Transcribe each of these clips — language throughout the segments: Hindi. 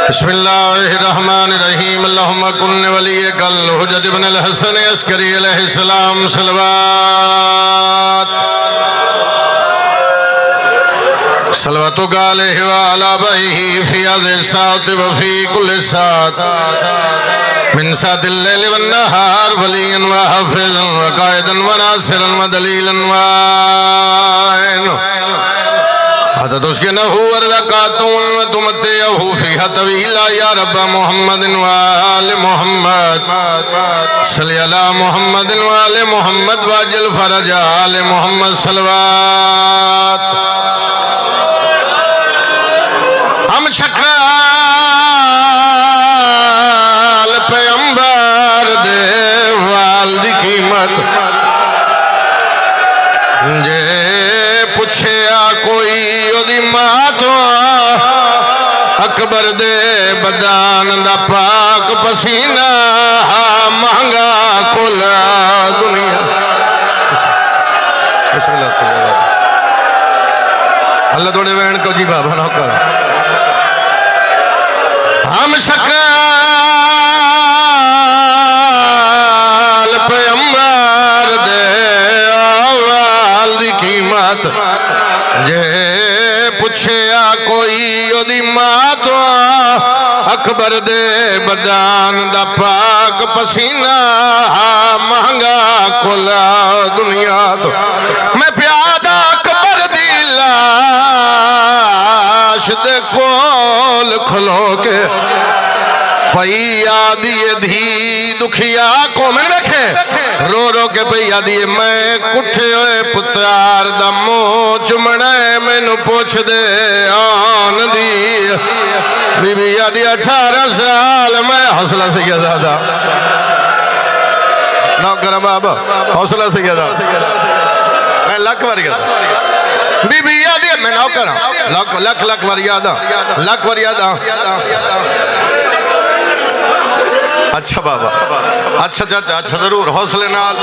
बिस्मिल्लाहिर्रहमानिर्रहीम अल्लाहुम्मा कुल्ल वलिय्यकल हुज्जत इब्न अल हसन अस्करी अलैहिस्सलाम सलवात सलवातु अलैहि व अला बैहि फी हाज़िहि साअत व फी कुल्लि साअत मिन साअतिल लैल वन नहार वलियन व हाफ़िज़न व क़ाइदन व नासिरन व दलीलन व अदद उसके नहू अरकातुन व तुमत्तिअहु फ़ीहा तवीला या रब्ब मुहम्मदिन व आले मुहम्मद सल्ली अला मुहम्मदिन व आले मुहम्मद वाजिल फरज आले मुहम्मद सलवात। हम शकाल पैगंबर दे वाल दी कीमत जे पुछया कोई ओदी मां तो अकबर दे बदान दा पाक पसीना महंगा कुल दुनिया। अल्लाह थोड़े वैन को जी बाबा ना कर। हम शकाल पैगंबर दे वाल दी कीमत जे पुछया कोई ओदी मां तो अकबर दे बदान दा पाक पसीना महंगा कुल दुनिया तो। मैं प्यादा अकबर दी लाश दे कोल खलो के पई आदि धी दुखिया को मैंने देखे रो रो के पई आदि मैं कुठे होए पुत्रार दा मुंह चुमना मैनू पुछ दे आन दी बीबी आदि 18 साल मैं हौसला से गया दादा नौकर बाबा हौसला से गया मैं लख बार गया बीबी आदि मैं नौकर लख लख लख बार याद लख बार याद। अच्छा बाबा अच्छा चाचा अच्छा जरूर हौसले नाल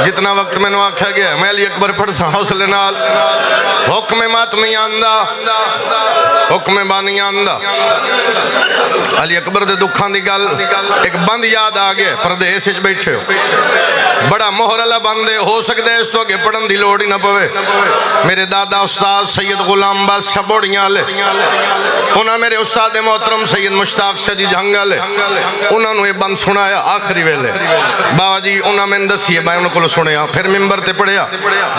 जितना वक्त मैंने आख्या गया मैं अली अकबर पढ़ सा हौसले नाल हुक्म मातमी आंदा हुक्म बानी आंदा अली अकबर दे दुखां दी गल एक बंद याद आ गया प्रदेश विच बैठे हो बड़ा मोहर वाला बंद है हो सकता है इस तो अगे पढ़न की लोड़ ही ना पवे। मेरे दादा उस्ताद सैयद गुलाम बादशाह बोड़ियां वाले उन्होंने मेरे उस्ताद मोहतरम सैयद मुश्ताक शाह जी जंग वाले उन्होंने ये बंद सुनाया आखिरी वेले बाबा जी उन्होंने मैंने दसी मैं उन्होंने को सुनिया फिर मिंबर ते पढ़िया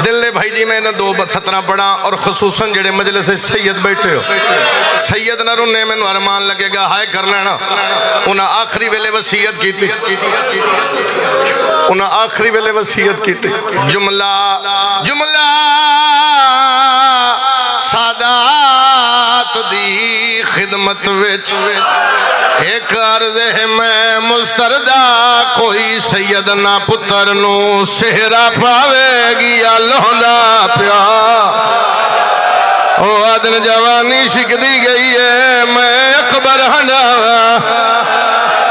दिल ने भाई जी मैं 2:17 पढ़ा और खसूसन जेडे मजलिस सैयद बैठे हो सैयद ना रुन्ने मैनू अरमान लगेगा हाय कर लेना उन्हें आखिरी वेले वसीयत की उन्हें आखिरी वेले वसीयत की जुमला जुमला सादात दी खिदमत विच एक अर्ज है मैं मुस्तरदा कोई सैयद ना पुत्र नू सेहरा पावेगी लोंदा प्या ओ अदन जवानी शिकदी गई है मैं अकबर हंडावा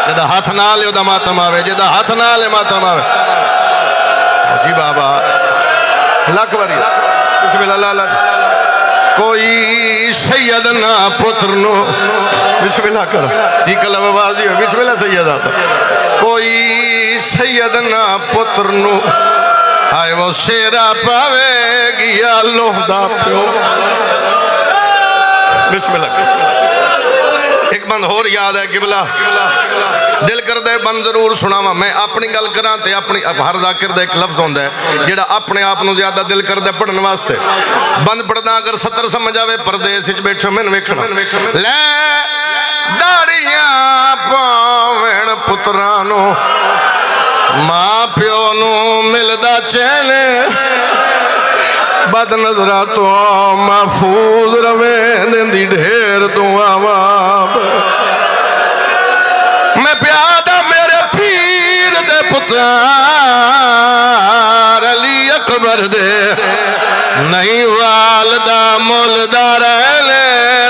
जदा हाथ नाल ओदा मातम आवे जदा हाथ नाल मातम आवे जी बाबा लख बारी बिस्मिल्लाह कोई सैयद ना पुत्र नो बिस्मिल्लाह करो जी कलम आवाज जी बिस्मिल्लाह सैयद आता कोई सैयद ना पुत्र नो आए वो शेरा पावेगी अल्लाह दा प्यो बिस्मिल्लाह। एक बंद होर याद है किबला दिल करदा है बंद जरूर सुनावा मैं अपनी गल करा ते अपनी हर जाकिर दा एक लफ्ज होंदा है जेड़ा अपने आप नू ज्यादा दिल करदा पढ़न वास्ते बंद पढ़दा अगर 70 समझ आवे परदेस विच बैठो मैनू वेखना ले दाड़ियां पावण पुत्रां नू मां प्यो नू मिलदा चैन बद नजरा तो महफूज रवे देंदी ढेर दुआवां मैं प्यादा मेरे पीर दे पुत्रार अली अकबर दे नहीं वालदा मुलदा रहले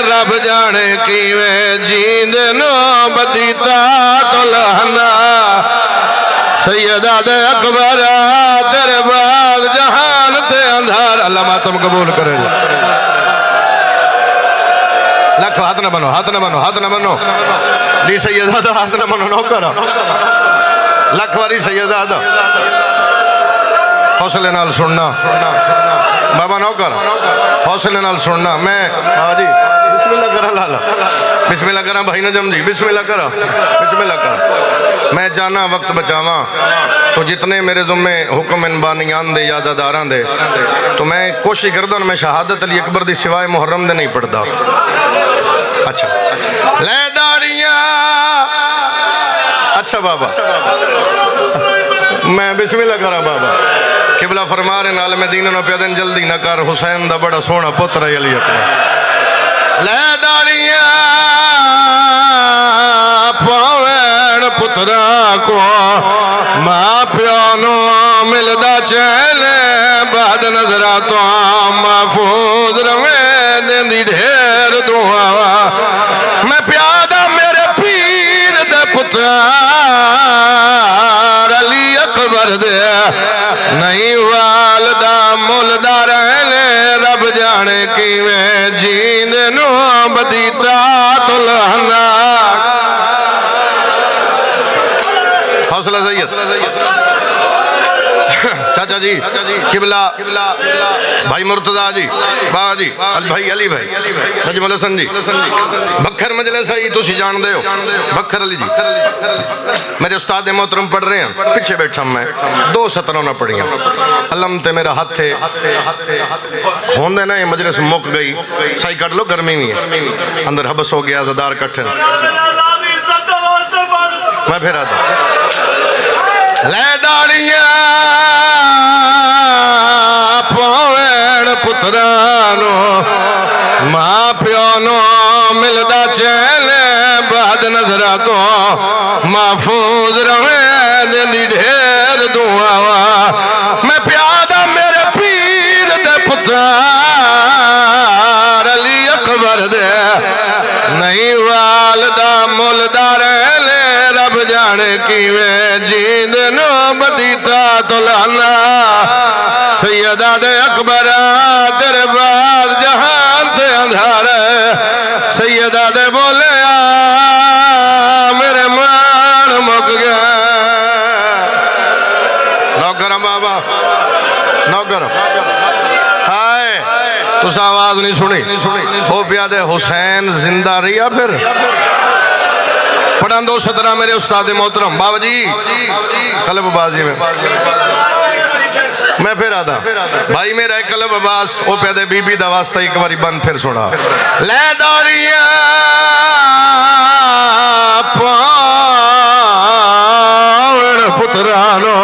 रब जाने किवें जींदे नो बदीता तो लहना सैयदा दे अकबर तेरे बाद जहान ते अंधार अल्लाह मातम कबूल करे। लख हाथ न बनो, हाथ न बनो, हाथ न बनो दी सैयदा हाथ न बनो नौकर लख वारी सैयदा हौसले नाल सुनना बाबा नौकर हौसले नाल सुनना। मैं बाबा जी बिस्मिल्लाह करा लाला बिस्मिल्लाह करा भाई नजम जी बिस्मिल्लाह करा बिस्मिल्लाह करा। मैं जाना वक्त बचावा तो जितने मेरे जुम्मे हुक्म बानियान दे यादादारां दे तो मैं कोशिश करदा मैं शहादत अली अकबर दी सिवाय मुहर्रम दे नहीं पढ़दा। अच्छा ले दाड़ियां अच्छा बाबा मैं बिस्मिल्लाह करा बाबा किबला फरमा रहे नाल मदीना नो प्यादन जल्दी ना कर हुसैन दा बड़ा सोहना पुत्र है अली अकबर। ले दाड़ियां पावैण पुत्रा को मां प्यो नो मिलदा चैले बाद नजरा तो महफूज रवे देंदी ढेर दुआ। मैं प्यादा मेरे पीर दे पुत्रा अली अकबर दे नहीं वालदा मुलदा रहने रब जाने किवें जींद नो बदीता तुलहना। हौसला सैयद चाचा जी किबला भाई मुर्तजा जी बाबा जी भाई अली भाई नजमुल हसन जी बखर मजलिस है तुसी जानदे हो बखर अली जी मेरे उस्ताद मोहतरम पढ़ रहे हैं पीछे बैठा मैं दो सतरों ना पढ़ियां अलम ते मेरा हाथ है होंदे ना ये मजलिस मुक गई सही कट लो गर्मी में अंदर हबस हो गया ज़दार कट्ठन मैं फिर आता ले दाड़ियां पावैण पुत्रा नो मां प्यो नो मिलदा चैले बाद नजरा तो महफूज रवे देंदी ढेर दुआ। मैं प्यादा मेरे पीर दे पुत्रा अली अकबर दे नहीं वालदा मुलदा रहले रब जाने किवें जींद नो बदीता तुलाना। सैयदा दे अकबर तेरे बाद जहान ते अंधार सैयदा दे बोले मेरे मान मुक गया। नौकर बाबा नौकर हाय तुस आवाज नहीं सुनी हो प्यादे हुसैन जिंदा रहा फिर पढ़ा दो सतरा मेरे उस्ताद मोहतरम बाबा जी कलबबाजी में मैं फिर आता भाई मेरा कलब अब्बास ओ पैदे बीबी दा वास्ता एक बारी बंद फिर सुना। ले दाड़ियां पावण पुत्रा नो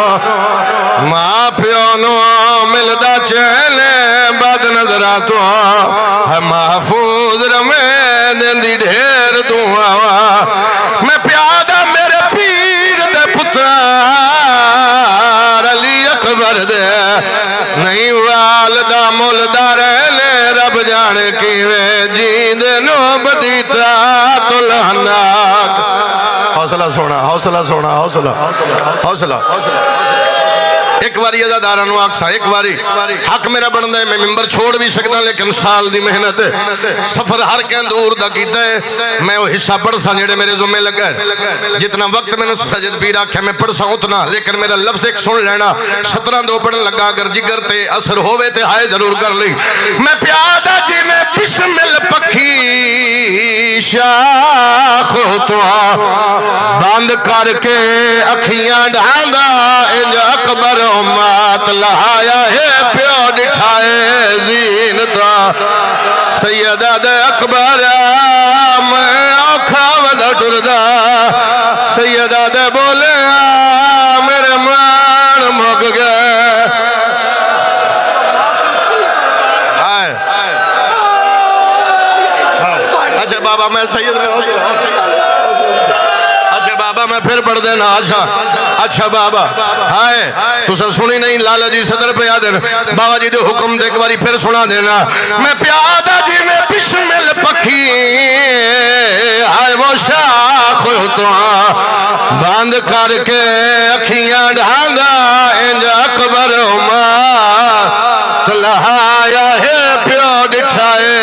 मां प्यो नो मिलदा चैले बाद नजरा तो महफूज रवे देंदी ढेर दुआ। मैं प्यादा मेरे पीर दे पुत्रा अली अकबर दे नहीं वालदा मुलदा रहले रब जाने किवें जींद नो बदीता तुलहना। हौसला सोना हौसला सोना हौसला हौसला एक बारी अदादारा आखसा एक बारी हक मेरा बनता है मैं मिंबर छोड़ भी सकता लेकिन साल की मेहनत सफर हर क्या दूर का किया है मैं वो हिस्सा पढ़ सा जेड़े मेरे जुम्मे लगे जितना वक्त मैंने सजद पीर आख्या मैं पढ़ सा उतना लेकिन मेरा लफ्ज एक सुन लेना 17 दो पढ़न लगा अगर जिगर ते असर होवे ते हाय जरूर कर ली। मैं प्यादा जी में बिस्मिल पखी शाख तो बंद करके अखियां ढांदा इंज अकबर उम्मत लहाया है प्यो दिठाए जीनता सैयदा दे अकबर मैं औखा वदा टुरदा सैयदा दे बोले मेरे मान मुक गए। अच्छा बाबा मैं सैयद में अच्छा बाबा मैं फिर पढ़ देना। अच्छा बाबा हाय तुसा सुनी नहीं लाला जी सदर पे याद बाबा जी दे हुक्म दे एक बारी फिर सुना देना। मैं प्यादा जी में बिस्मिल पखी हाय वो शाख तो बंद करके अखियां ढांगा इंज अकबर उम्मत लहाया है प्यो दिठाए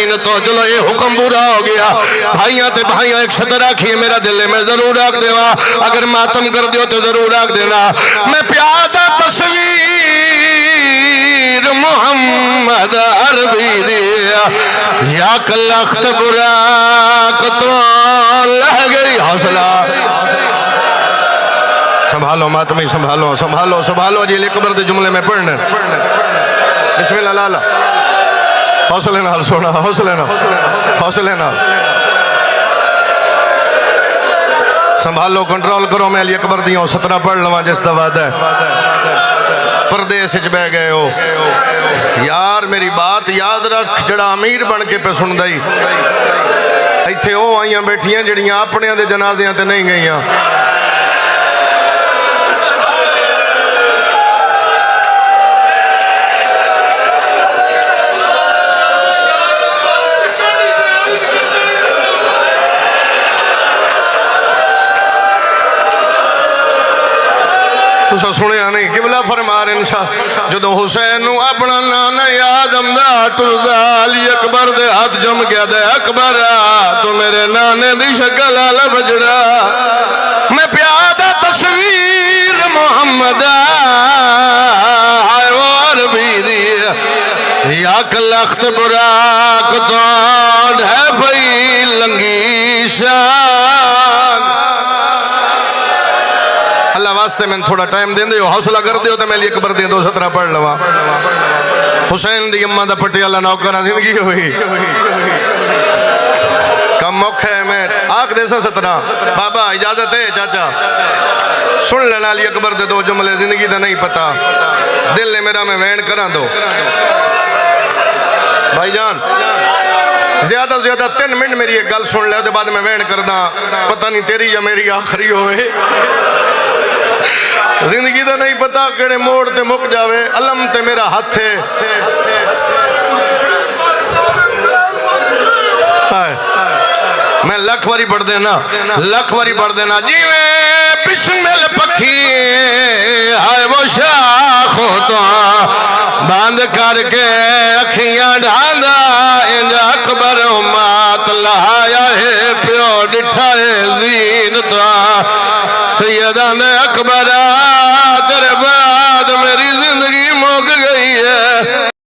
ज़मीन तो चलो ये हुक्म पूरा हो गया भाइयां ते भाइयां एक शतर आखिए मेरा दिल में जरूर रख देवा अगर मातम कर दियो तो जरूर रख देना मैं प्यादा तस्वीर मोहम्मद अरबी दिया या कलख्त बुराक तो लह गई हौसला संभालो मातमी संभालो संभालो संभालो जी अकबर के जुमले में पढ़ने बिस्मिल्लाह लाला हौसले नाल सोना हौसले नाल हौसले नाल संभालो कंट्रोल करो मैं अली अकबर दी 17 पढ़ लवा जिस दा वादा है परदेस च बह गए हो यार मेरी बात याद रख जड़ा अमीर बन के पे सुनदा ही इत्थे ओ आईयां बैठियां जड़ियां अपने दे जनाज़ियां ते नहीं गईयां सुनिया नहीं किबला फरमार इंशा जो हुसैन अपना नाना याद आंदा टुरदा अली अकबर दे हाथ जम गया दे अकबर तू मेरे नाने दी शक्ल वाला बजड़ा मैं प्यादा तस्वीर मोहम्मद हाय वार भी दी या कलख्त बुराक तो है भई लंगी शान अल्लाह वास्ते मैं थोड़ा टाइम देंदे हो हौसला कर दियो तो मैं अली अकबर दे 217 पढ़ लवा हुसैन दी अम्मा दा पटियाला नौकर जिंदगी हुई कम मौका है मैं आख दे 17 बाबा इजाजत है चाचा सुन लेना अली अकबर दे 2 जुमले जिंदगी दा नहीं पता दिल ने मेरा मैं वैन करा दो भाईजान ज्यादा से ज्यादा 3 मिनट मेरी एक गल सुन ले बाद मैं वैन करदा पता नहीं तेरी या मेरी आखिरी होवे जिंदगी का नहीं पता केड़े मोड़ ते मुक जावे अलम ते मेरा हाथ है मैं लख बारी पढ़ देना लख बारी पढ़ देना जीवे बिस्मिल पखी हाय वो शाख तो बंद करके अखियां ढांदा इंज अकबर मात लहाया है प्यो डिठा है जीन तो सैयदा ने अकबर